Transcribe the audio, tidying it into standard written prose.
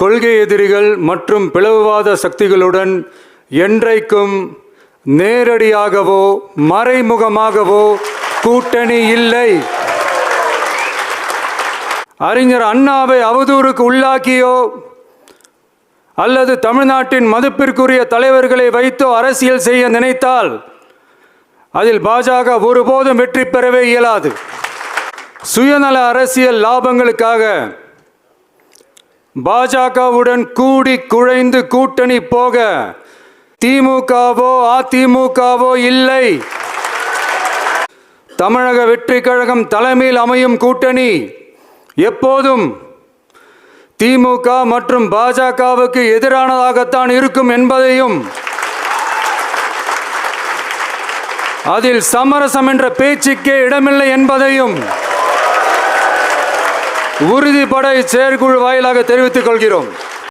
கொள்கை எதிரிகள் மற்றும் பிளவுவாத சக்திகளுடன் என்றைக்கும் நேரடியாகவோ மறைமுகமாகவோ கூட்டணி இல்லை. அறிஞர் அண்ணாவை அவதூறுக்கு உள்ளாக்கியோ அல்லது தமிழ்நாட்டின் மதிப்பிற்குரிய தலைவர்களை வைத்தோ அரசியல் செய்ய நினைத்தால் அதில் பாஜக ஒருபோதும் வெற்றி பெறவே இயலாது. சுயநல அரசியல் லாபங்களுக்காக பாஜகவுடன் கூடி குழைந்து கூட்டணி போக திமுகவோ அதிமுகவோ இல்லை. தமிழக வெற்றி கழகம் தலைமையில் அமையும் கூட்டணி எப்போதும் திமுக மற்றும் பாஜகவுக்கு எதிரானதாகத்தான் இருக்கும் என்பதையும், அதில் சமரசம் என்ற பேச்சுக்கே இடமில்லை என்பதையும் உறுதிப்பட செயற்குழு வாயிலாக தெரிவித்துக் கொள்கிறோம்.